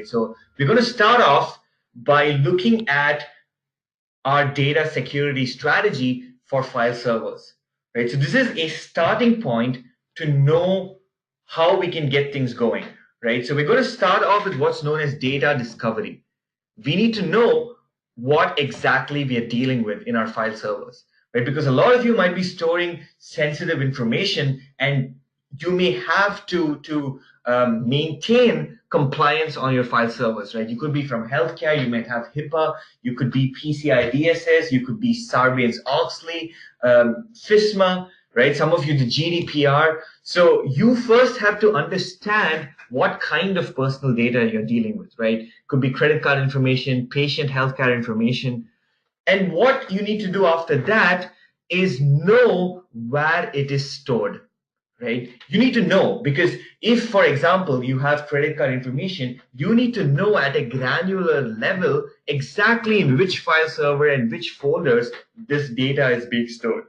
So we're going to start off by looking at our data security strategy for file servers, right? So this is a starting point to know how we can get things going, right? So we're going to start off with what's known as data discovery. We need to know what exactly we are dealing with in our file servers, right? Because a lot of you might be storing sensitive information, and you may have to maintain compliance on your file servers, right? You could be from healthcare, you might have HIPAA, you could be PCI DSS, you could be Sarbanes-Oxley, FISMA, right? Some of you the GDPR. So you first have to understand what kind of personal data you're dealing with, right? Could be credit card information, patient healthcare information. And what you need to do after that is know where it is stored, right? You need to know, because if, for example, you have credit card information, you need to know at a granular level exactly in which file server and which folders this data is being stored.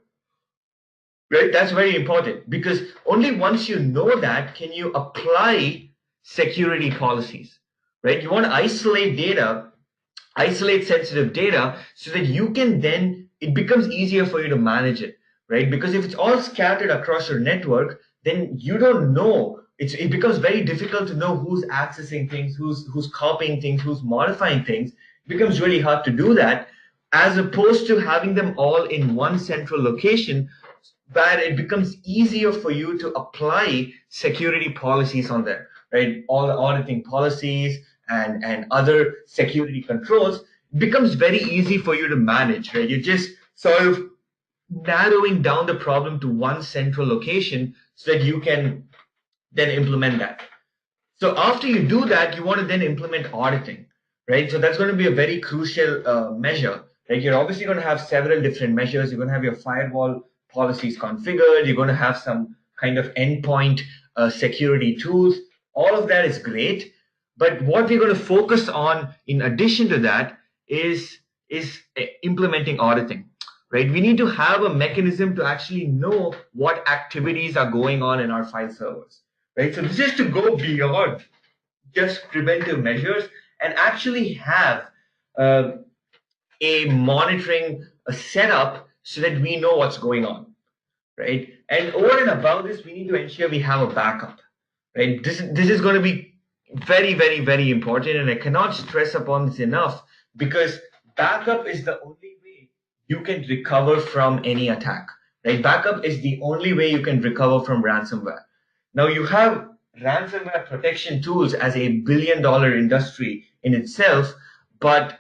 Right? That's very important, because only once you know that can you apply security policies, right? You want to isolate data, isolate sensitive data, so that you can then, it becomes easier for you to manage it, right? Because if it's all scattered across your network, then you don't know. It becomes very difficult to know who's accessing things, who's copying things, who's modifying things. It becomes really hard to do that, as opposed to having them all in one central location, where it becomes easier for you to apply security policies on there, right? All the auditing policies and other security controls becomes very easy for you to manage, right? You're just sort of narrowing down the problem to one central location so that you can then implement that. So after you do that, you want to then implement auditing, right? So that's going to be a very crucial measure. Like, you're obviously going to have several different measures. You're going to have your firewall policies configured. You're going to have some kind of endpoint security tools. All of that is great. But what we're going to focus on in addition to that is implementing auditing, right? We need to have a mechanism to actually know what activities are going on in our file servers, right? So this is to go beyond just preventive measures and actually have a monitoring setup so that we know what's going on, right? And over and above this, we need to ensure we have a backup, right? This is going to be very, very, very important, and I cannot stress upon this enough, because backup is the only way you can recover from any attack, right? Backup is the only way you can recover from ransomware. Now, you have ransomware protection tools as a billion-dollar industry in itself, but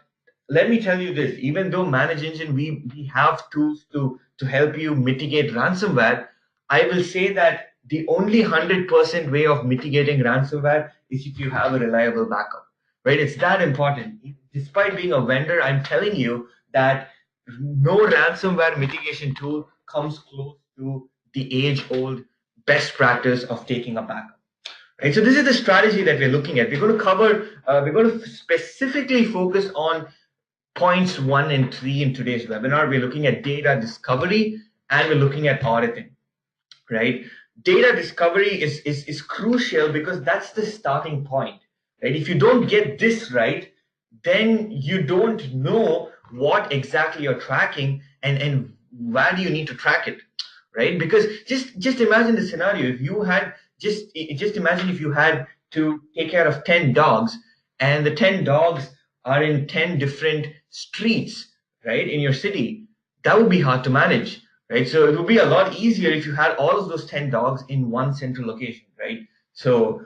let me tell you this, even though Manage Engine, we have tools to help you mitigate ransomware, I will say that the only 100% way of mitigating ransomware is if you have a reliable backup, right? It's that important. Despite being a vendor, I'm telling you that no ransomware mitigation tool comes close to the age-old best practice of taking a backup. Right, so this is the strategy that we're looking at. We're going to cover, we're going to specifically focus on points 1 and 3 in today's webinar. We're looking at data discovery and we're looking at auditing, right? Data discovery is crucial because that's the starting point, right? If you don't get this right, then you don't know what exactly you're tracking and where do you need to track it, right? Because just imagine the scenario. If you had just imagine if you had to take care of 10 dogs, and the 10 dogs are in 10 different streets, right, in your city. That would be hard to manage, right? So it would be a lot easier if you had all of those 10 dogs in one central location, right? So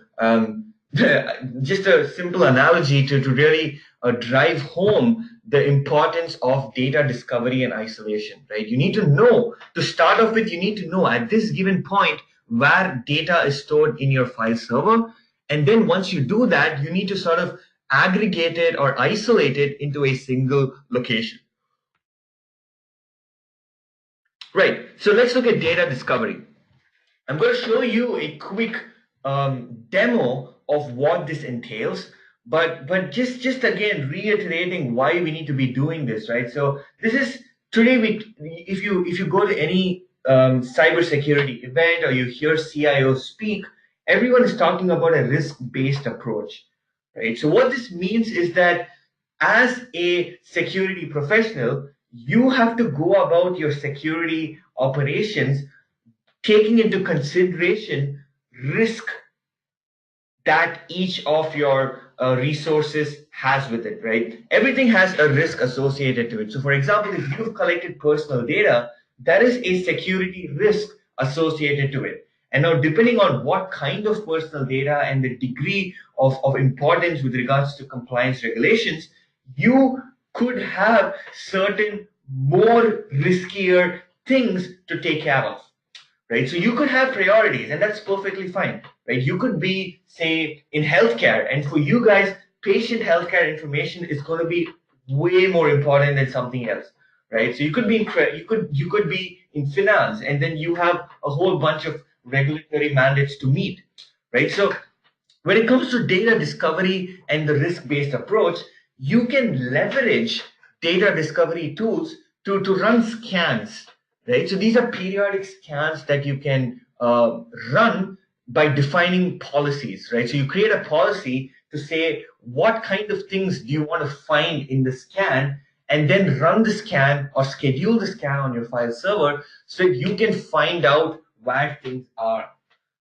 just a simple analogy to really drive home the importance of data discovery and isolation, right? You need to know, to start off with, you need to know at this given point where data is stored in your file server. And then once you do that, you need to sort of aggregate it or isolate it into a single location. Right, so let's look at data discovery. I'm going to show you a quick demo of what this entails, but just again reiterating why we need to be doing this, right? So this is today. If you go to any cybersecurity event or you hear CIOs speak, everyone is talking about a risk-based approach, right? So what this means is that as a security professional, you have to go about your security operations taking into consideration risk that each of your resources has with it, right? Everything has a risk associated to it. So, for example, if you've collected personal data, there is a security risk associated to it. And now, depending on what kind of personal data and the degree of importance with regards to compliance regulations, you could have certain more riskier things to take care of, right? So you could have priorities, and that's perfectly fine, right? You could be, say, in healthcare, and for you guys, patient healthcare information is going to be way more important than something else, right? So you could be you could be in finance, and then you have a whole bunch of regulatory mandates to meet, right? So when it comes to data discovery and the risk-based approach, you can leverage data discovery tools to run scans, right? So these are periodic scans that you can run by defining policies, right? So you create a policy to say what kind of things do you want to find in the scan, and then run the scan or schedule the scan on your file server so that you can find out where things are,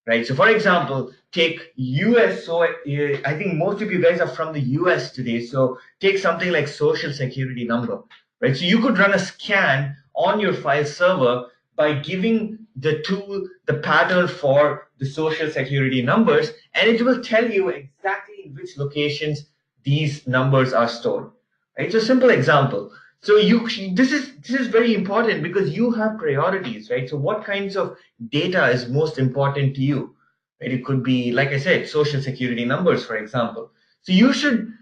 right? So, for example, take US. So, I think most of you guys are from the US today. So, take something like Social Security number, right? So, you could run a scan on your file server by giving the tool the pattern for the Social Security numbers, and it will tell you exactly in which locations these numbers are stored, right? So, simple example. So this is very important because you have priorities, right? So what kinds of data is most important to you, right? It could be, like I said, social security numbers, for example. So you should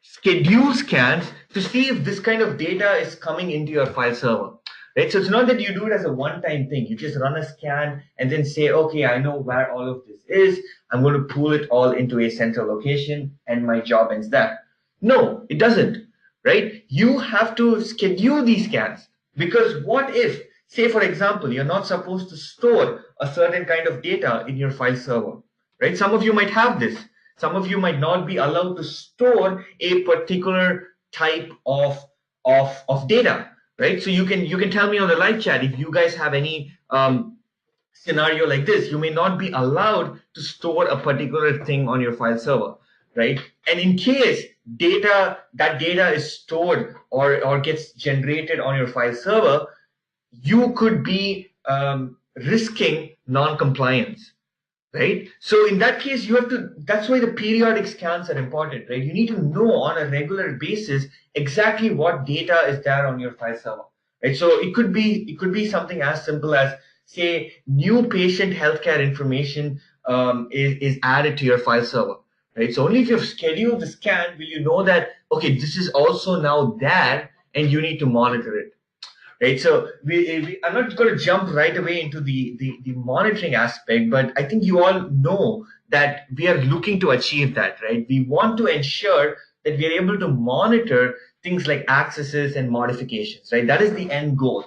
schedule scans to see if this kind of data is coming into your file server, right? So it's not that you do it as a one-time thing. You just run a scan and then say, okay, I know where all of this is. I'm going to pull it all into a central location and my job ends there. No, it doesn't, right? You have to schedule these scans because what if, say, for example, you're not supposed to store a certain kind of data in your file server, right? Some of you might have this. Some of you might not be allowed to store a particular type of data, right? So you can tell me on the live chat if you guys have any scenario like this. You may not be allowed to store a particular thing on your file server, right? And in case data is stored or gets generated on your file server, you could be risking non-compliance, right? So in that case, you have to, that's why the periodic scans are important, right? You need to know on a regular basis exactly what data is there on your file server, right? So it could be something as simple as, say, new patient healthcare information is added to your file server, right? So only if you've scheduled the scan will you know that, okay, this is also now there and you need to monitor it, right? So I'm not going to jump right away into the monitoring aspect, but I think you all know that we are looking to achieve that, right? We want to ensure that we are able to monitor things like accesses and modifications, right? That is the end goal.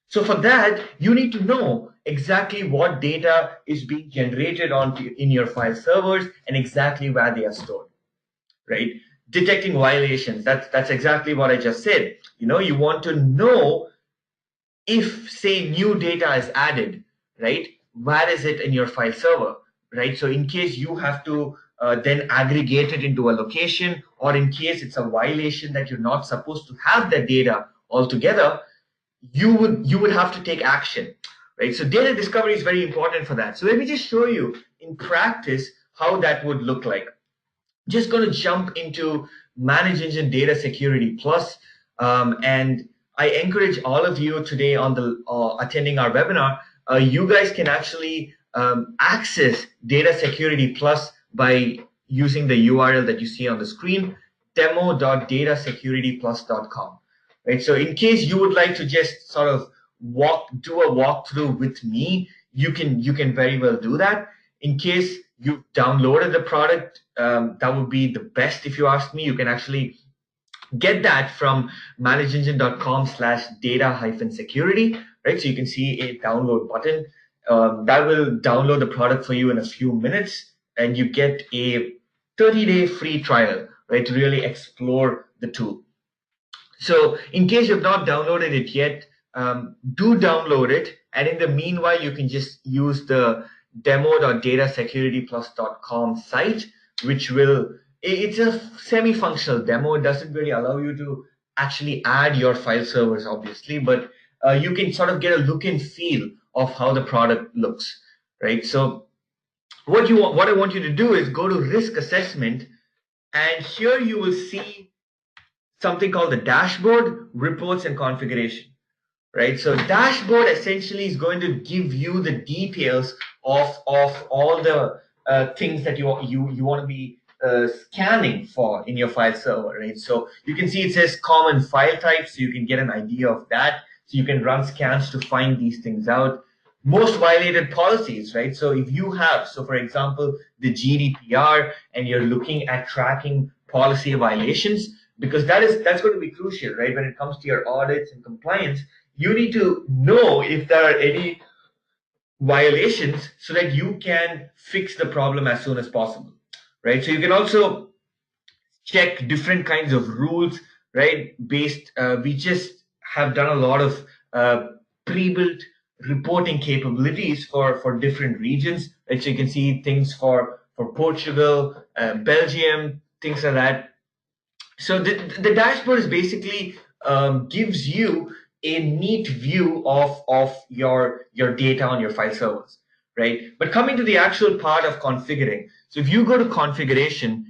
So for that, you need to know exactly what data is being generated in your file servers and exactly where they are stored, right? Detecting violations. That's exactly what I just said. You want to know if, say, new data is added, right? Where is it in your file server, right? So in case you have to then aggregate it into a location, or in case it's a violation that you're not supposed to have that data altogether, you would have to take action, right? So data discovery is very important for that. So let me just show you in practice how that would look like. Just going to jump into Manage Engine Data Security Plus, and I encourage all of you today on the attending our webinar. You guys can actually access Data Security Plus by using the URL that you see on the screen, demo.datasecurityplus.com. Right. So in case you would like to just sort of do a walkthrough with me, you can very well do that. In case you've downloaded the product, that would be the best. If you ask me, you can actually get that from manageengine.com/data-security, right? So you can see a download button that will download the product for you in a few minutes, and you get a 30-day free trial, right, to really explore the tool. So in case you've not downloaded it yet, do download it. And in the meanwhile, you can just use the demo.datasecurityplus.com site, which it's a semi-functional demo. It doesn't really allow you to actually add your file servers, obviously, but you can sort of get a look and feel of how the product looks, right? So what I want you to do is go to risk assessment, and here you will see something called the dashboard, reports, and configuration, right? So dashboard essentially is going to give you the details of all the things that you want to be scanning for in your file server, right? So you can see it says common file types, so you can get an idea of that. So you can run scans to find these things out. Most violated policies, right? So if you have, so for example, the GDPR, and you're looking at tracking policy violations, because that's going to be crucial, right? When it comes to your audits and compliance, you need to know if there are any violations so that you can fix the problem as soon as possible, right? So you can also check different kinds of rules, right? We just have done a lot of pre-built reporting capabilities for different regions, right? So you can see things for Portugal, Belgium, things like that. So the dashboard is basically gives you a neat view of your data on your file servers, right? But coming to the actual part of configuring, so if you go to configuration,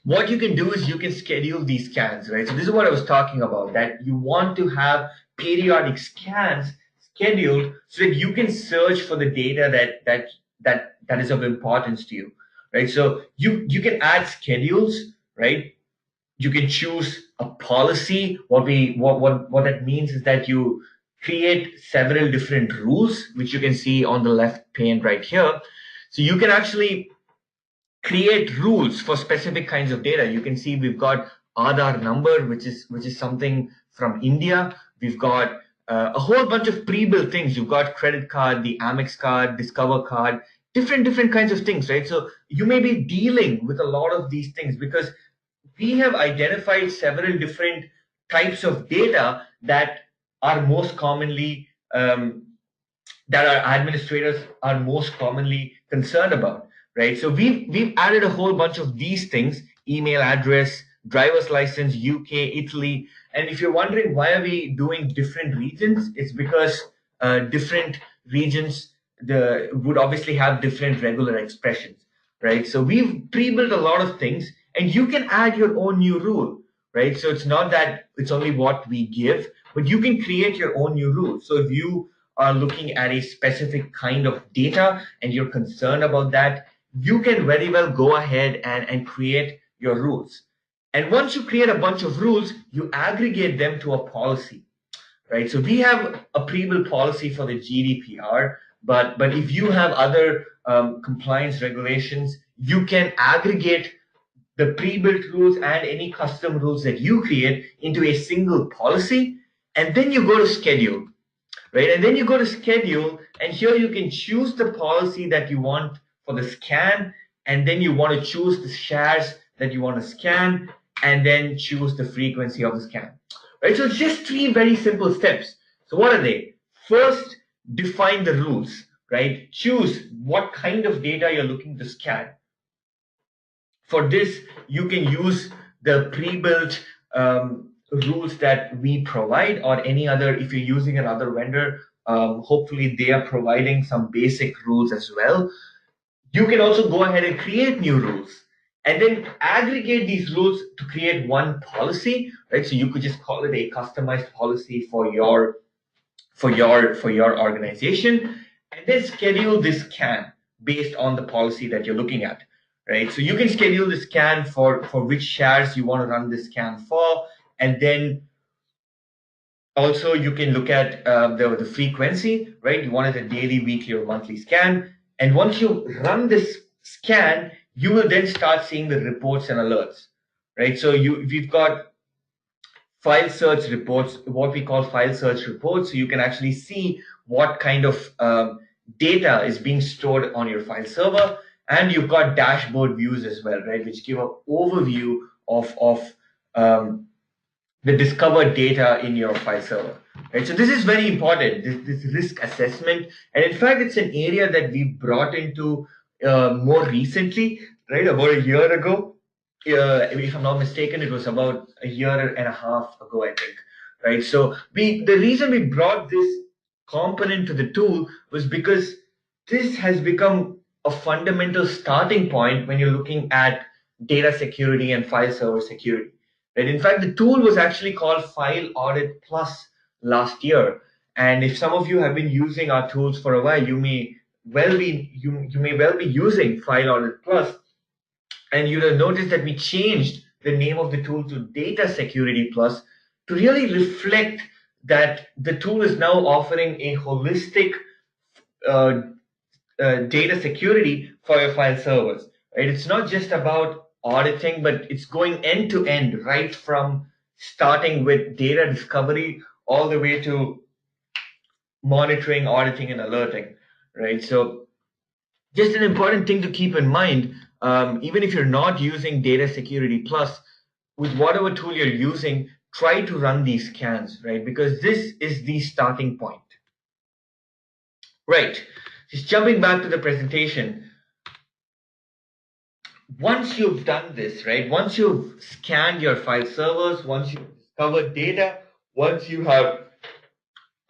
what you can do is you can schedule these scans, right? So this is what I was talking about, that you want to have periodic scans scheduled so that you can search for the data that is of importance to you, right? So you can add schedules, right? You can choose a policy. What that means is that you create several different rules, which you can see on the left pane right here. So you can actually create rules for specific kinds of data. You can see we've got Aadhaar number, which is something from India. We've got a whole bunch of pre-built things. You've got credit card, the Amex card, Discover card, different kinds of things, right? So you may be dealing with a lot of these things because we have identified several different types of data that are most commonly that our administrators are most commonly concerned about, right? So we've added a whole bunch of these things: email address, driver's license, UK, Italy. And if you're wondering why are we doing different regions, it's because different regions would obviously have different regular expressions, right? So we've pre-built a lot of things, and you can add your own new rule, right? So it's not that it's only what we give, but you can create your own new rule. So if you are looking at a specific kind of data and you're concerned about that, you can very well go ahead and create your rules. And once you create a bunch of rules, you aggregate them to a policy, right? So we have a pre-built policy for the GDPR, but if you have other compliance regulations, you can aggregate the pre-built rules and any custom rules that you create into a single policy, and then you go to schedule, right? And then you go to schedule, and here you can choose the policy that you want for the scan, and then you want to choose the shares that you want to scan, and then choose the frequency of the scan, right? So it's just 3 very simple steps. So what are they? First, define the rules, right? Choose what kind of data you're looking to scan. For this, you can use the pre-built rules that we provide, or any other. If you're using another vendor, hopefully they are providing some basic rules as well. You can also go ahead and create new rules and then aggregate these rules to create one policy, right? So you could just call it a customized policy for your organization, and then schedule this scan based on the policy that you're looking at, right? So you can schedule the scan for which shares you want to run this scan for, and then also you can look at the frequency, right? You want it a daily, weekly, or monthly scan. And once you run this scan, you will then start seeing the reports and alerts, right? So we've got file search reports, what we call file search reports. So you can actually see what kind of data is being stored on your file server. And you've got dashboard views as well, right, which give an overview of the discovered data in your file server. Right? So this is very important, this risk assessment. And in fact, it's an area that we brought into more recently, right? About a year ago. If I'm not mistaken, it was about a year and a half ago, I think. Right. So the reason we brought this component to the tool was because this has become a fundamental starting point when you're looking at data security and file server security. Right? In fact, the tool was actually called File Audit Plus last year. And if some of you have been using our tools for a while, you may well be using File Audit Plus, and you'll have noticed that we changed the name of the tool to Data Security Plus to really reflect that the tool is now offering a holistic uh, data security for your file servers. Right? It's not just about auditing, but it's going end to end, right from starting with data discovery all the way to monitoring, auditing, and alerting. Right? So just an important thing to keep in mind, even if you're not using Data Security Plus, with whatever tool you're using, try to run these scans, right? Because this is the starting point. Right. Just jumping back to the presentation, once you've done this, right, once you've scanned your file servers, once you've discovered data, once you have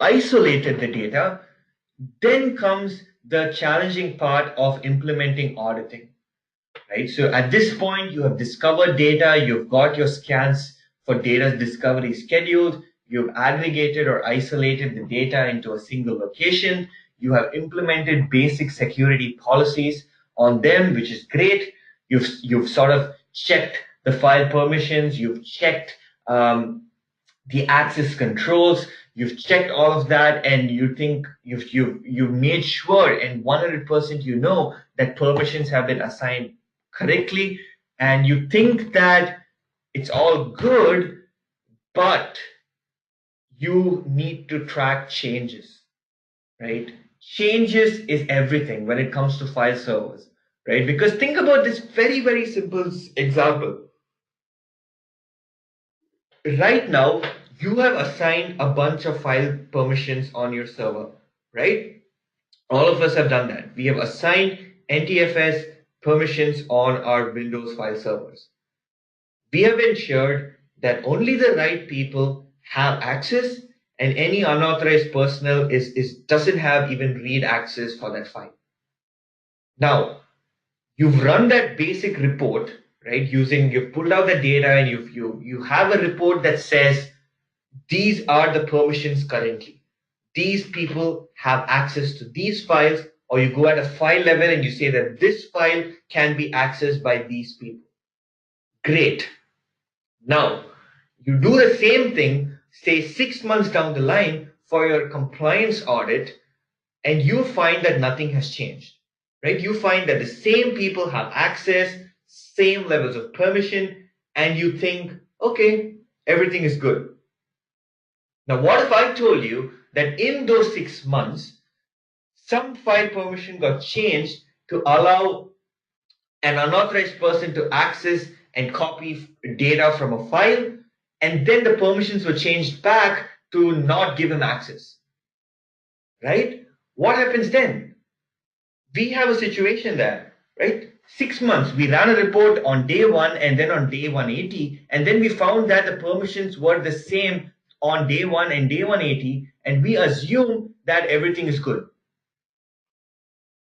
isolated the data, then comes the challenging part of implementing auditing, right? So at this point, you have discovered data, you've got your scans for data discovery scheduled, you've aggregated or isolated the data into a single location, you have implemented basic security policies on them, which is great. You've sort of checked the file permissions, you've checked the access controls, you've checked all of that, and you think you've made sure and 100% you know that permissions have been assigned correctly, and you think that it's all good, but you need to track changes, right? Changes is everything when it comes to file servers, right? Because think about this very, very simple example. Right now, you have assigned a bunch of file permissions on your server, right? All of us have done that. We have assigned NTFS permissions on our Windows file servers. We have ensured that only the right people have access, and any unauthorized personnel doesn't have even read access for that file. Now, you've run that basic report, right? You've pulled out the data, and you have a report that says these are the permissions currently. These people have access to these files, or you go at a file level and you say that this file can be accessed by these people. Great. Now, you do the same thing, say 6 months down the line for your compliance audit, and you find that nothing has changed, right? You find that the same people have access, same levels of permission, and you think, okay, everything is good. Now, what if I told you that in those 6 months, some file permission got changed to allow an unauthorized person to access and copy data from a file, and then the permissions were changed back to not give him access, right? What happens then? We have a situation there, right? 6 months, we ran a report on day one and then on day 180, and then we found that the permissions were the same on day one and day 180, and we assume that everything is good,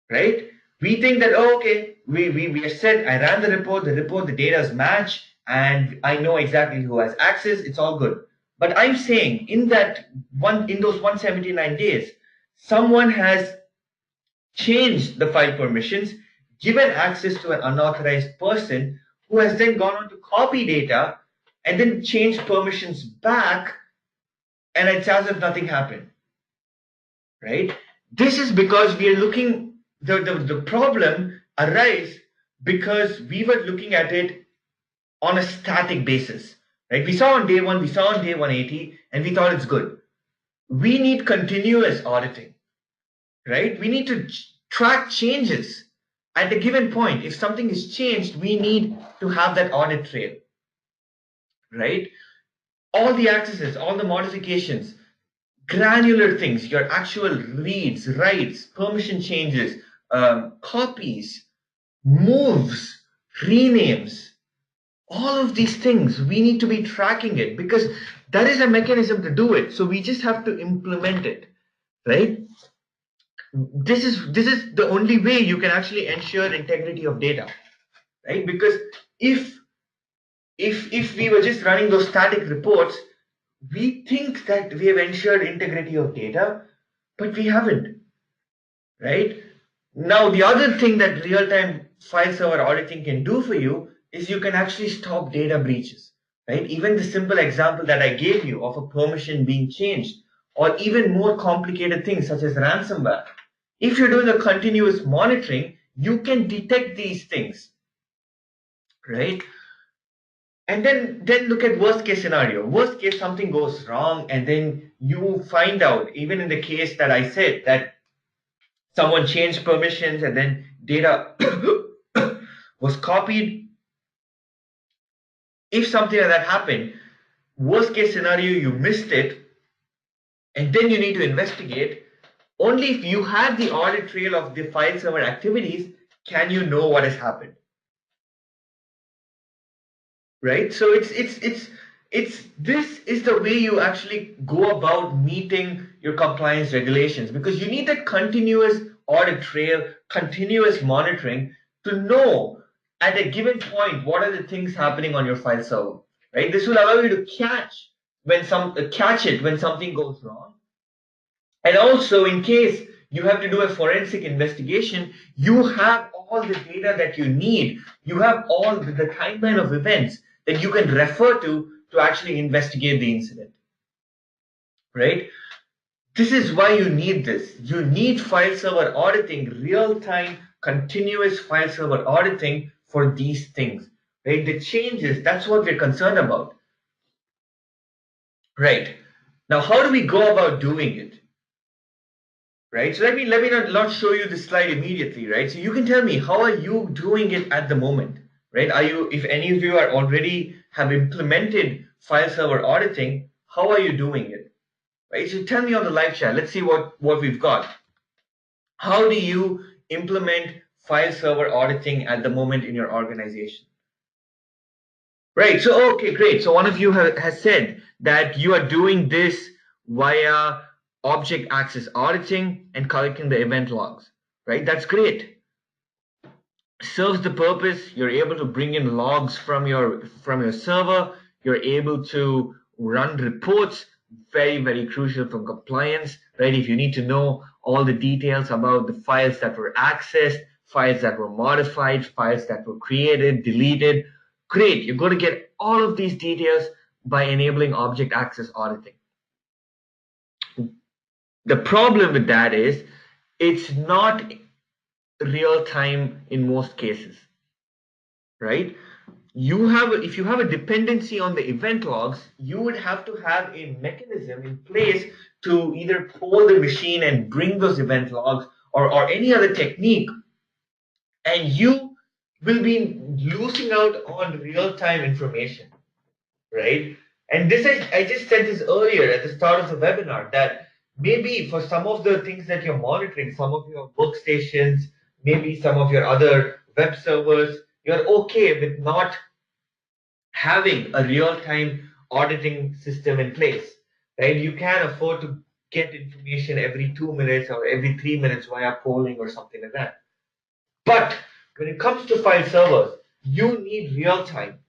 right? We think that, oh, okay, we are set. I ran the report, the data is matched, and I know exactly who has access. It's all good. But I'm saying in those 179 days, someone has changed the file permissions, given access to an unauthorized person who has then gone on to copy data and then changed permissions back, and it's as if nothing happened, right? This is because we are looking, the problem arises because we were looking at it on a static basis, right? We saw on day one, we saw on day 180, and we thought it's good. We need continuous auditing, right? We need to track changes. at a given point, if something is changed, we need to have that audit trail, right? All the accesses, all the modifications, granular things, your actual reads, writes, permission changes, copies, moves, renames, all of these things, we need to be tracking it because that is a mechanism to do it. So we just have to implement it, right? This is the only way you can actually ensure integrity of data, right? Because if we were just running those static reports, we think that we have ensured integrity of data, but we haven't, right? Now, the other thing that real-time file server auditing can do for you is you can actually stop data breaches, right? Even the simple example that I gave you of a permission being changed, or even more complicated things such as ransomware. If you're doing a continuous monitoring, you can detect these things, right? And then look at worst case scenario. Worst case, something goes wrong, and then you find out, even in the case that I said, that someone changed permissions and then data was copied. If something like that happened, worst case scenario, you missed it, and then you need to investigate. Only if you had the audit trail of the file server activities can you know what has happened, right? So it's this is the way you actually go about meeting your compliance regulations, because you need that continuous audit trail, continuous monitoring to know at a given point what are the things happening on your file server, right? This will allow you to catch it when something goes wrong. And also, in case you have to do a forensic investigation, you have all the data that you need. You have all the timeline of events that you can refer to actually investigate the incident, right? This is why you need this. You need file server auditing, real-time, continuous file server auditing for these things, right? The changes, that's what we're concerned about, right? Now, how do we go about doing it? Right, so let me not show you this slide immediately, right? So you can tell me, how are you doing it at the moment, right? Are you, if any of you are already have implemented file server auditing, how are you doing it, right? So tell me on the live chat. Let's see what we've got. How do you implement file server auditing at the moment in your organization? Right, so okay, great. So one of you has said that you are doing this via object access auditing and collecting the event logs, right? That's great. Serves the purpose. You're able to bring in logs from your server. You're able to run reports. Very, very crucial for compliance, right? If you need to know all the details about the files that were accessed, files that were modified, files that were created, deleted, great. You're going to get all of these details by enabling object access auditing. The problem with that is it's not real time in most cases, right? If you have a dependency on the event logs, you would have to have a mechanism in place to either poll the machine and bring those event logs, or any other technique, and you will be losing out on real-time information, right? And this I just said this earlier at the start of the webinar, that maybe for some of the things that you're monitoring, some of your workstations, maybe some of your other web servers, you're okay with not having a real-time auditing system in place, right? You can afford to get information every 2 minutes or every 3 minutes via polling or something like that. But when it comes to file servers, you need real time.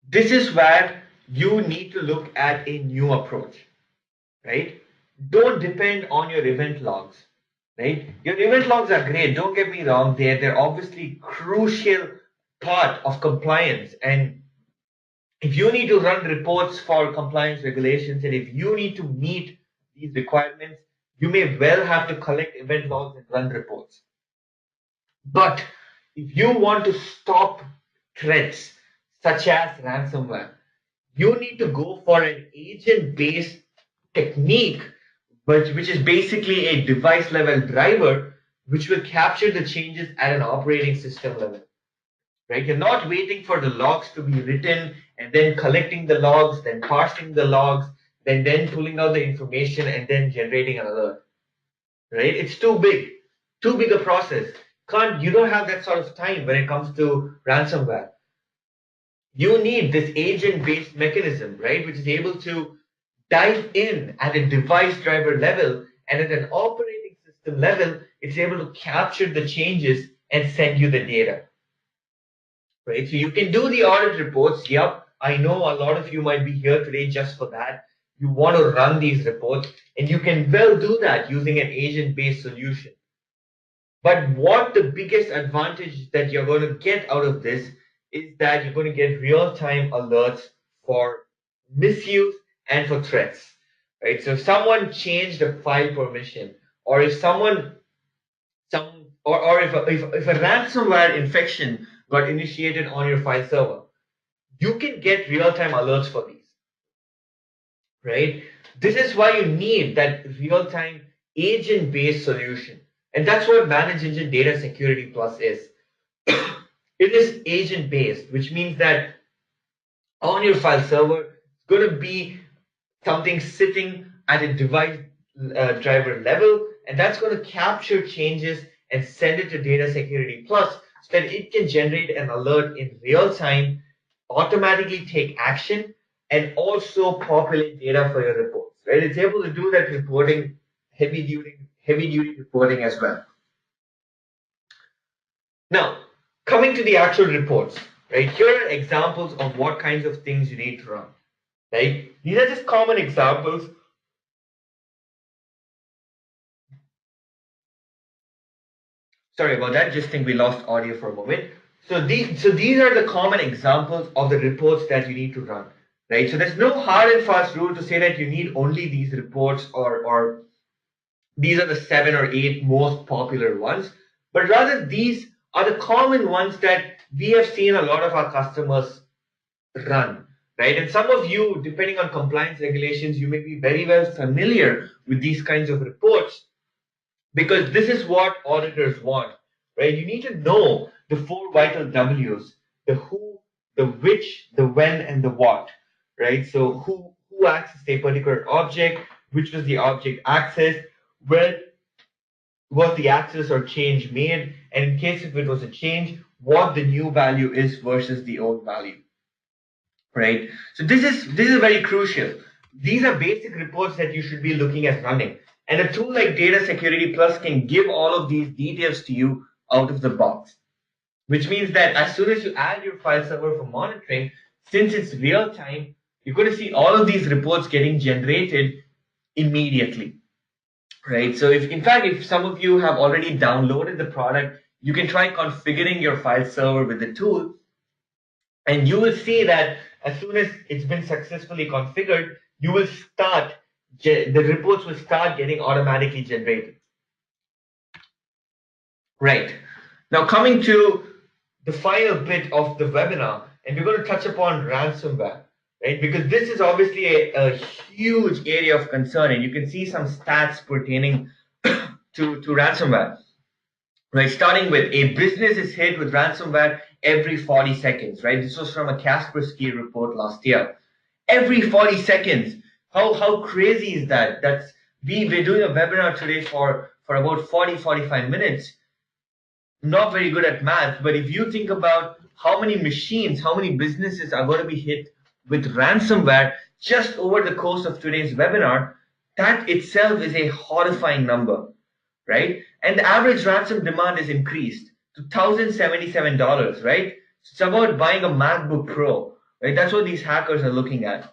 This is where you need to look at a new approach, right? Don't depend on your event logs, right? Your event logs are great, don't get me wrong, they're obviously crucial part of compliance. And if you need to run reports for compliance regulations, and if you need to meet these requirements, you may well have to collect event logs and run reports. But if you want to stop threats such as ransomware, you need to go for an agent based technique but which is basically a device level driver which will capture the changes at an operating system level. Right? You're not waiting for the logs to be written and then collecting the logs, then parsing the logs, then pulling out the information and then generating an alert. Right? It's too big a process. You don't have that sort of time when it comes to ransomware. You need this agent-based mechanism, right, which is able to dive in at a device driver level and at an operating system level, it's able to capture the changes and send you the data. Right? So you can do the audit reports. Yep, I know a lot of you might be here today just for that. You want to run these reports, and you can well do that using an agent-based solution. But what the biggest advantage that you're going to get out of this is that you're going to get real-time alerts for misuse and for threats. Right? So if someone changed a file permission, or if someone or if a ransomware infection got initiated on your file server, you can get real-time alerts for these, right? This is why you need that real-time agent-based solution. And that's what Managed Engine Data Security Plus is. It is agent-based, which means that on your file server, it's going to be something sitting at a device driver level, and that's going to capture changes and send it to Data Security Plus so that it can generate an alert in real time, automatically take action, and also populate data for your reports. Right? It's able to do that reporting, heavy duty reporting as well. Now, coming to the actual reports, right? Here are examples of what kinds of things you need to run. Right? These are just common examples. Sorry about that. Just think we lost audio for a moment. So these are the common examples of the reports that you need to run. Right? So there's no hard and fast rule to say that you need only these reports or these are the 7 or 8 most popular ones, but rather these are the common ones that we have seen a lot of our customers run, right? And some of you, depending on compliance regulations, you may be very well familiar with these kinds of reports because this is what auditors want, right? You need to know the 4 vital W's, the who, the which, the when, and the what, right? So who accessed a particular object, which was the object accessed, when was the access or change made, and in case if it was a change, what the new value is versus the old value, right? So this is very crucial. These are basic reports that you should be looking at running, and a tool like Data Security Plus can give all of these details to you out of the box, which means that as soon as you add your file server for monitoring, since it's real time, you're going to see all of these reports getting generated immediately. Right. So in fact, if some of you have already downloaded the product, you can try configuring your file server with the tool, and you will see that as soon as it's been successfully configured, the reports will start getting automatically generated. Right. Now coming to the final bit of the webinar, and we're going to touch upon ransomware, right? Because this is obviously a huge area of concern, and you can see some stats pertaining to ransomware. Right, starting with a business is hit with ransomware every 40 seconds, right? This was from a Kaspersky report last year. Every 40 seconds. How crazy is that? We're doing a webinar today for about 45 minutes. Not very good at math, but if you think about how many machines, how many businesses are going to be hit with ransomware just over the course of today's webinar, that itself is a horrifying number, right? And the average ransom demand is increased to $1,077, right? It's about buying a MacBook Pro, right? That's what these hackers are looking at.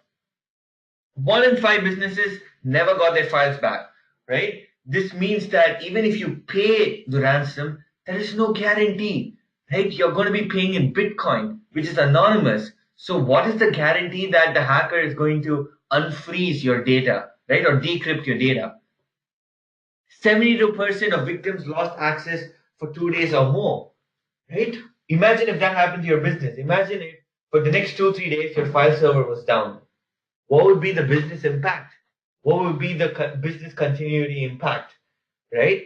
1 in 5 businesses never got their files back, right? This means that even if you pay the ransom, there is no guarantee, right? You're going to be paying in Bitcoin, which is anonymous. So what is the guarantee that the hacker is going to unfreeze your data, right? Or decrypt your data? 72% of victims lost access for 2 days or more, right? Imagine if that happened to your business. Imagine if for the next 2-3 days your file server was down. What would be the business impact? what will be the business continuity impact, right?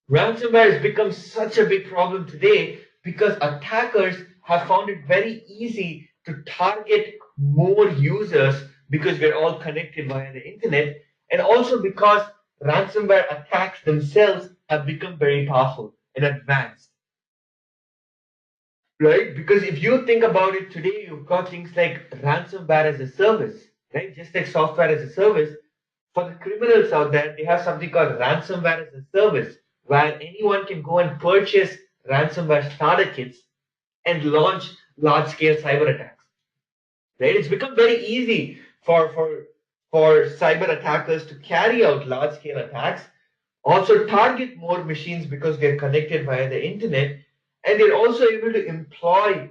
Ransomware has become such a big problem today because attackers have found it very easy to target more users because we're all connected via the internet, and also because ransomware attacks themselves have become very powerful and advanced, right? Because if you think about it today, you've got things like ransomware as a service, right? Just like software as a service. For the criminals out there, they have something called ransomware as a service, where anyone can go and purchase ransomware starter kits and launch large-scale cyber attacks. Right? It's become very easy for cyber attackers to carry out large-scale attacks, also target more machines because they're connected via the internet, and they're also able to employ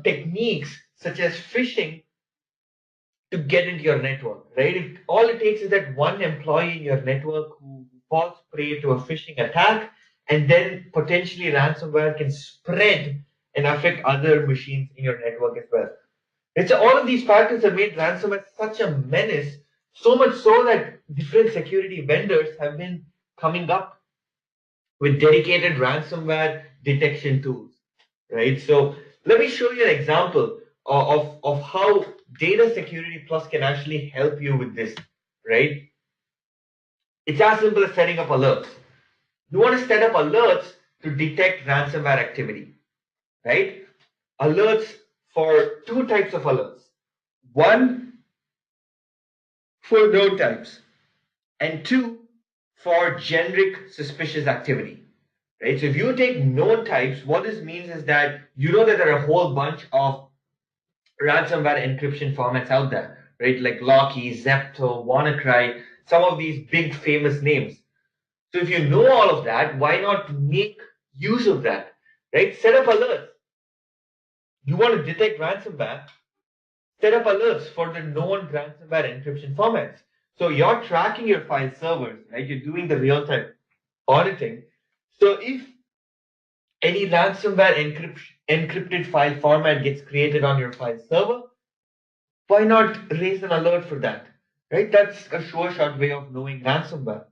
techniques such as phishing to get into your network, right? All it takes is that one employee in your network who falls prey to a phishing attack, and then potentially ransomware can spread and affect other machines in your network as well. It's all of these factors have made ransomware such a menace, so much so that different security vendors have been coming up with dedicated ransomware detection tools, right? So let me show you an example of how DataSecurity Plus can actually help you with this, right? It's as simple as setting up alerts. You want to set up alerts to detect ransomware activity, right? Alerts for two types of alerts. One for known types, and two for generic suspicious activity. Right? So if you take known types, what this means is that you know that there are a whole bunch of ransomware encryption formats out there, right? Like Locky, Zepto, WannaCry, some of these big famous names. So if you know all of that, why not make use of that, right? Set up alerts. You want to detect ransomware, set up alerts for the known ransomware encryption formats. So you're tracking your file servers, right? You're doing the real-time auditing. So if any ransomware encrypted file format gets created on your file server, why not raise an alert for that? Right? That's a sure shot way of knowing ransomware.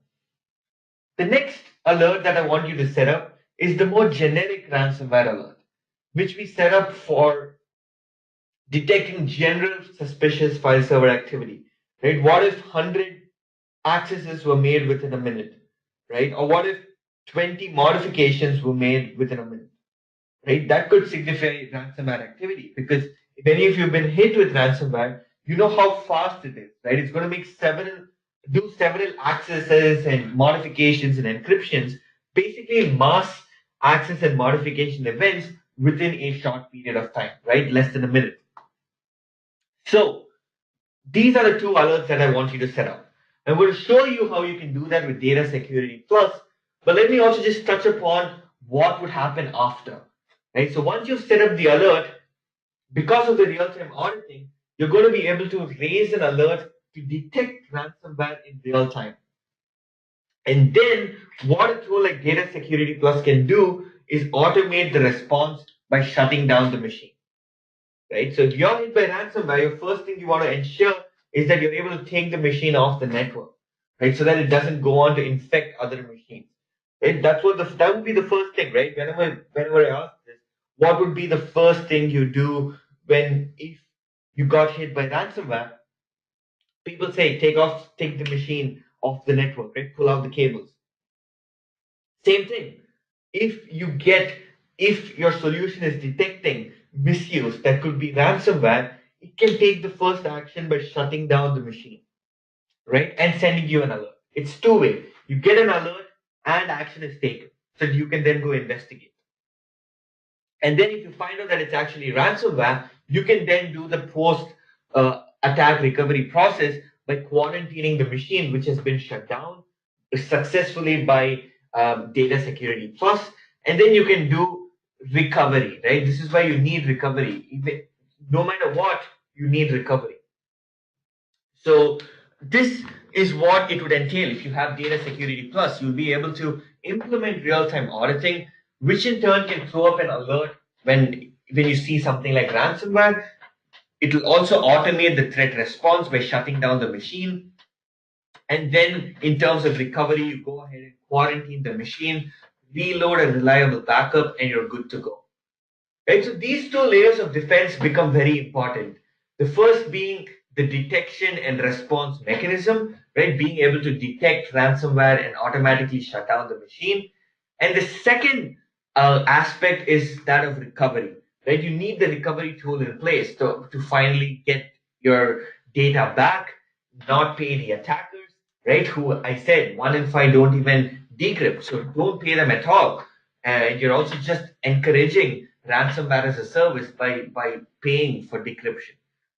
The next alert that I want you to set up is the more generic ransomware alert, which we set up for detecting general suspicious file server activity. Right? What if 100 accesses were made within a minute? Right? Or what if 20 modifications were made within a minute? Right? That could signify ransomware activity, because if any of you have been hit with ransomware, you know how fast it is, right? It's going to do several accesses and modifications and encryptions, basically mass access and modification events within a short period of time, right? Less than a minute. So these are the two alerts that I want you to set up. I'm going to show you how you can do that with DataSecurity Plus, but let me also just touch upon what would happen after. Right? So once you've set up the alert, because of the real-time auditing, you're going to be able to raise an alert to detect ransomware in real time. And then what a tool like DataSecurity Plus can do is automate the response by shutting down the machine. Right? So if you're hit by ransomware, your first thing you want to ensure is that you're able to take the machine off the network, right? So that it doesn't go on to infect other machines. Right? That would be the first thing, right? Whenever I ask this, what would be the first thing you do if you got hit by ransomware? People say take the machine off the network, right? Pull out the cables. Same thing. If your solution is detecting misuse that could be ransomware, it can take the first action by shutting down the machine, right? And sending you an alert. It's two-way. You get an alert and action is taken. So you can then go investigate. And then if you find out that it's actually ransomware, you can then do the post attack recovery process by quarantining the machine, which has been shut down successfully by DataSecurity Plus. And then you can do recovery, right? This is why you need recovery. No matter what, you need recovery. So this is what it would entail. If you have DataSecurity Plus, you'll be able to implement real-time auditing, which in turn can throw up an alert when you see something like ransomware. It will also automate the threat response by shutting down the machine. And then in terms of recovery, you go ahead and quarantine the machine, reload a reliable backup, and you're good to go. Right? So these two layers of defense become very important. The first being the detection and response mechanism, right? Being able to detect ransomware and automatically shut down the machine. And the second aspect is that of recovery, right? You need the recovery tool in place to finally get your data back, not pay the attackers, right? Who I said 1 in 5 don't even decrypt, so don't pay them at all. And you're also just encouraging ransomware as a service by paying for decryption,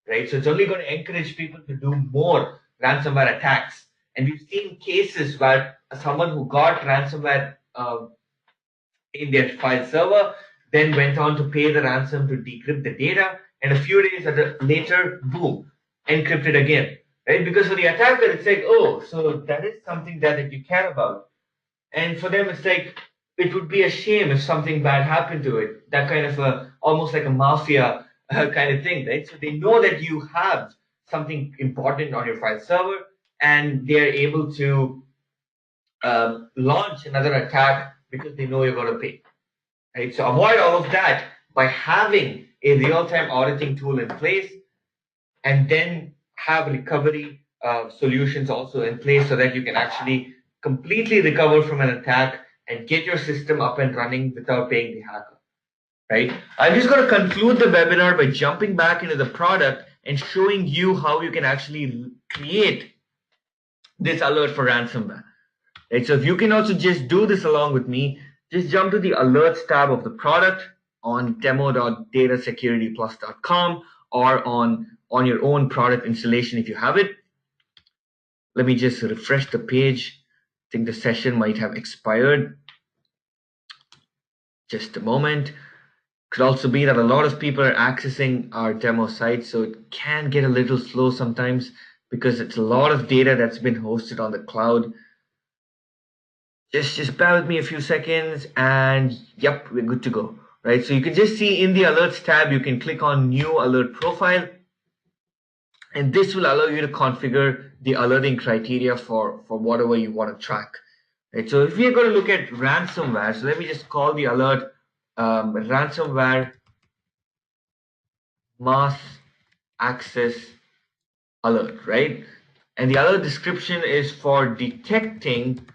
right? So it's only going to encourage people to do more ransomware attacks. And we've seen cases where someone who got ransomware in their file server then went on to pay the ransom to decrypt the data, and a few days later, boom, encrypted again, right? Because for the attacker, it's like, oh, so that is something that you care about. And for them, it's like, it would be a shame if something bad happened to it. That kind of almost like a mafia kind of thing, right? So they know that you have something important on your file server, and they are able to launch another attack because they know you're going to pay, right? So avoid all of that by having a real-time auditing tool in place, and then have recovery solutions also in place so that you can actually completely recover from an attack and get your system up and running without paying the hacker, right? I'm just going to conclude the webinar by jumping back into the product and showing you how you can actually create this alert for ransomware, right? So if you can also just do this along with me, just jump to the alerts tab of the product on demo.datasecurityplus.com or on your own product installation if you have it. Let me just refresh the page. I think the session might have expired. Just a moment. Could also be that a lot of people are accessing our demo site, so it can get a little slow sometimes because it's a lot of data that's been hosted on the cloud. Just bear with me a few seconds, and yep, we're good to go, right? So you can just see in the alerts tab, you can click on new alert profile, and this will allow you to configure the alerting criteria for whatever you want to track, right? So if we are going to look at ransomware, so let me just call the alert ransomware mass access alert, right? And the alert description is for detecting,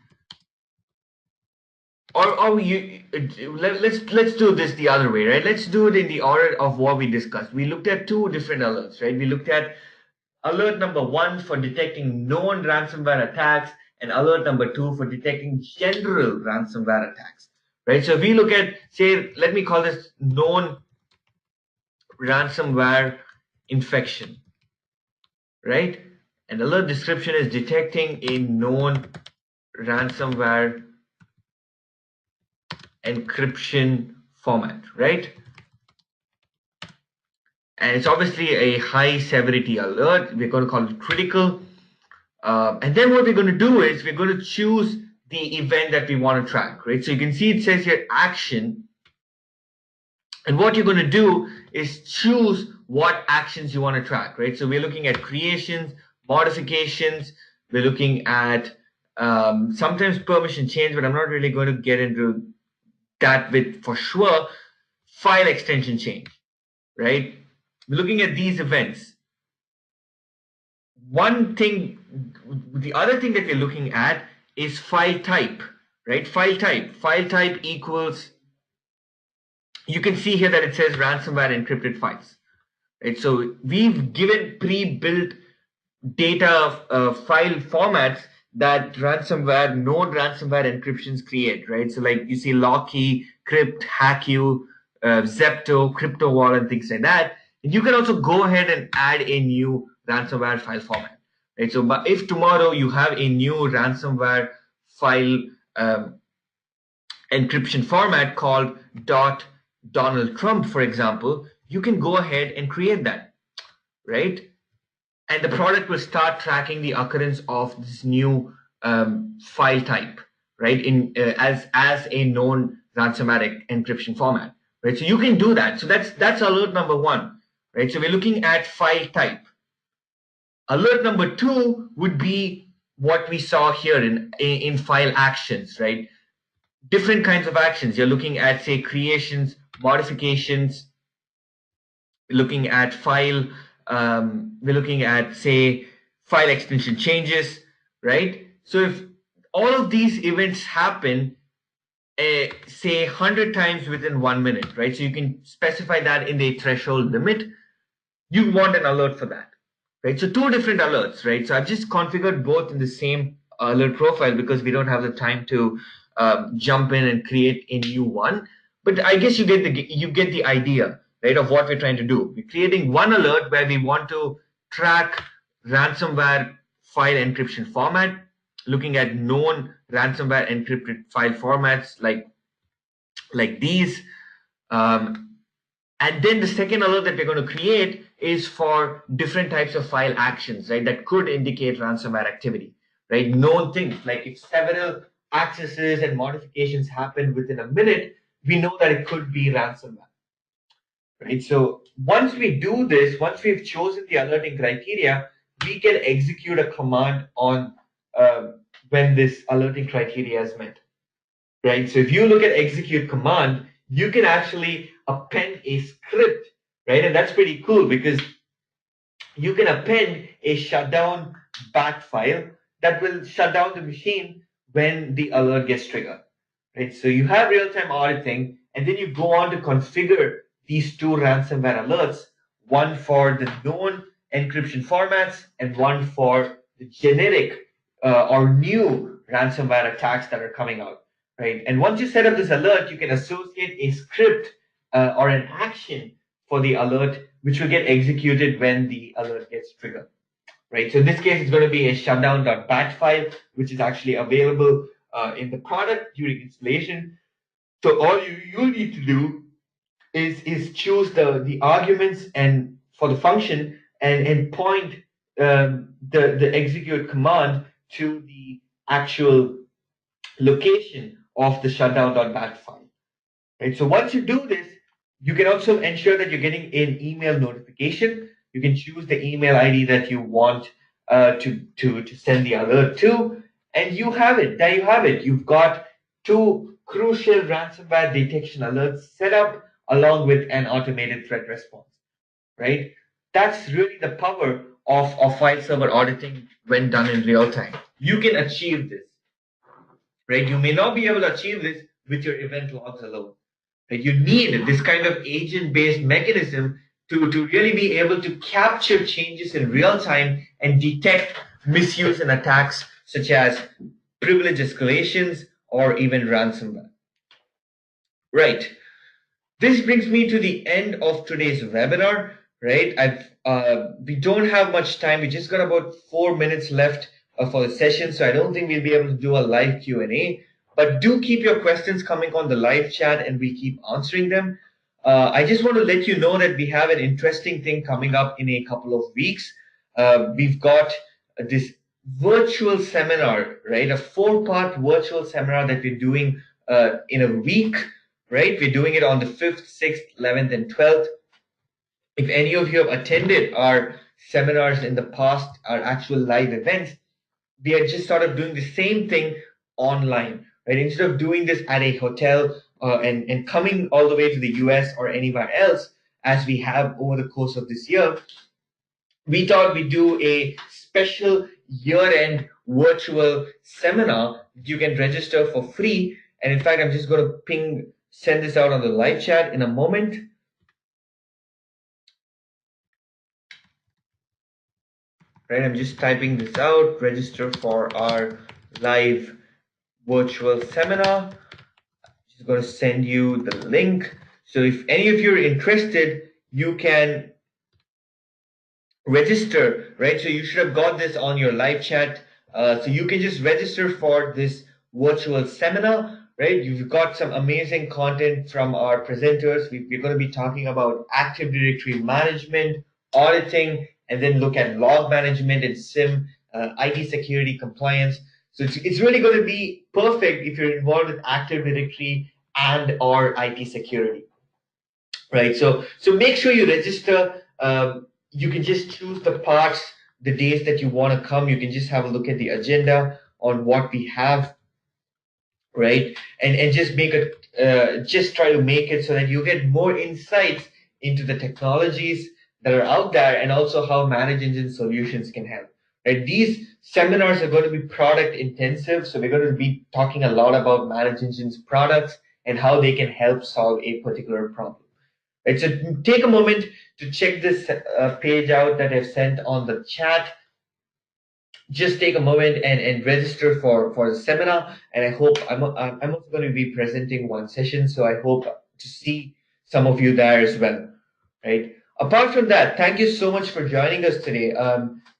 or let's do this the other way, right? Let's do it in the order of what we discussed. We looked at two different alerts, right? We looked at alert number 1 for detecting known ransomware attacks, and alert number 2 for detecting general ransomware attacks, right? So if we look at, say, let me call this known ransomware infection, right? And alert description is detecting a known ransomware encryption format, right? And it's obviously a high severity alert. We're going to call it critical. And then what we're going to do is we're going to choose the event that we want to track, right? So you can see it says here action. And what you're going to do is choose what actions you want to track, right? So we're looking at creations, modifications. We're looking at sometimes permission change, but I'm not really going to get into that with for sure. File extension change, right? We're looking at these events. One thing, the other thing that we're looking at is file type, right? File type equals, you can see here that it says ransomware encrypted files, right? So we've given pre-built data file formats that ransomware, known ransomware encryptions create, right? So like you see Locky, Crypt, HackYou, Zepto, CryptoWall, and things like that. And you can also go ahead and add a new ransomware file format, right? So but if tomorrow you have a new ransomware file encryption format called .Donald Trump, for example, you can go ahead and create that, right? And the product will start tracking the occurrence of this new file type, right? In as a known ransomware encryption format, right? So you can do that. So that's alert number 1, right? So we're looking at file type. Alert number 2 would be what we saw here in file actions, right? Different kinds of actions. You're looking at, say, creations, modifications, looking at file, we're looking at, say, file extension changes, right? So if all of these events happen, say 100 times within 1 minute, right? So you can specify that in the threshold limit. You want an alert for that, right? So two different alerts, right? So I've just configured both in the same alert profile because we don't have the time to jump in and create a new one. But I guess you get the idea, right, of what we're trying to do. We're creating one alert where we want to track ransomware file encryption format, looking at known ransomware encrypted file formats like these. And then the second alert that we're going to create is for different types of file actions, right, that could indicate ransomware activity, right? Known things like if several accesses and modifications happen within a minute, we know that it could be ransomware, right? So once we do this, once we've chosen the alerting criteria, we can execute a command on when this alerting criteria is met, right? So if you look at execute command, you can actually append a script, right? And that's pretty cool because you can append a shutdown bat file that will shut down the machine when the alert gets triggered, right? So you have real-time auditing, and then you go on to configure these two ransomware alerts, one for the known encryption formats and one for the generic or new ransomware attacks that are coming out, right? And once you set up this alert, you can associate a script or an action for the alert, which will get executed when the alert gets triggered, right? So in this case, it's going to be a shutdown.bat file, which is actually available in the product during installation. So all you need to do is choose the arguments and for the function and point the execute command to the actual location of the shutdown.bat file, right? So once you do this, you can also ensure that you're getting an email notification. You can choose the email ID that you want to send the alert to, and you have it. There you have it. You've got two crucial ransomware detection alerts set up along with an automated threat response, right? That's really the power of file server auditing when done in real time. You can achieve this, right? You may not be able to achieve this with your event logs alone. Right? You need this kind of agent-based mechanism to really be able to capture changes in real time and detect misuse and attacks such as privilege escalations or even ransomware. Right. This brings me to the end of today's webinar. Right. We don't have much time. We just got about 4 minutes left for the session, so I don't think we'll be able to do a live Q&A. But do keep your questions coming on the live chat and we keep answering them. I just want to let you know that we have an interesting thing coming up in a couple of weeks. We've got this virtual seminar, right? A 4-part virtual seminar that we're doing in a week, right? We're doing it on the 5th, 6th, 11th, and 12th. If any of you have attended our seminars in the past, our actual live events, we are just sort of doing the same thing online, right? Instead of doing this at a hotel and coming all the way to the US or anywhere else, as we have over the course of this year, we thought we'd do a special year-end virtual seminar. You can register for free. And in fact, I'm just going to send this out on the live chat in a moment. Right, I'm just typing this out. Register for our live virtual seminar. Just going to send you the link. So if any of you are interested, you can register, right? So you should have got this on your live chat. So you can just register for this virtual seminar, right? You've got some amazing content from our presenters. We're going to be talking about Active Directory management, auditing, and then look at log management and SIM, IT security compliance. So it's really going to be perfect if you're involved with Active Directory and or IT security, right? So make sure you register. You can just choose the parts the days that you want to come, you can just have a look at the agenda on what we have, right? And just make it, just try to make it so that you get more insights into the technologies that are out there and also how Manage Engine solutions can help. Right? These seminars are going to be product intensive, so we're going to be talking a lot about Manage Engine's products and how they can help solve a particular problem. Right? So take a moment to check this page out that I've sent on the chat. Just take a moment and register for the seminar. And I hope I'm also going to be presenting one session, so I hope to see some of you there as well. Right. Apart from that, thank you so much for joining us today.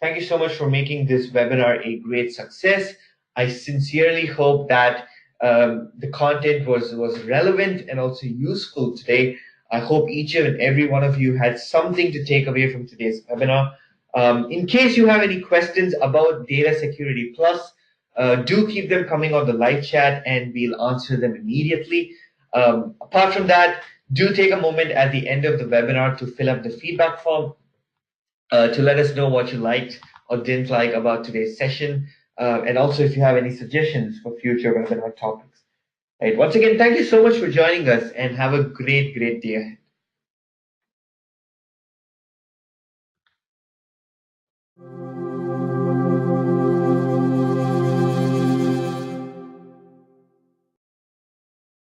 Thank you so much for making this webinar a great success. I sincerely hope that the content was relevant and also useful today. I hope each and every one of you had something to take away from today's webinar. In case you have any questions about DataSecurity Plus, do keep them coming on the live chat and we'll answer them immediately. Apart from that, do take a moment at the end of the webinar to fill up the feedback form to let us know what you liked or didn't like about today's session. And also if you have any suggestions for future webinar topics. Right. Once again, thank you so much for joining us and have a great day ahead.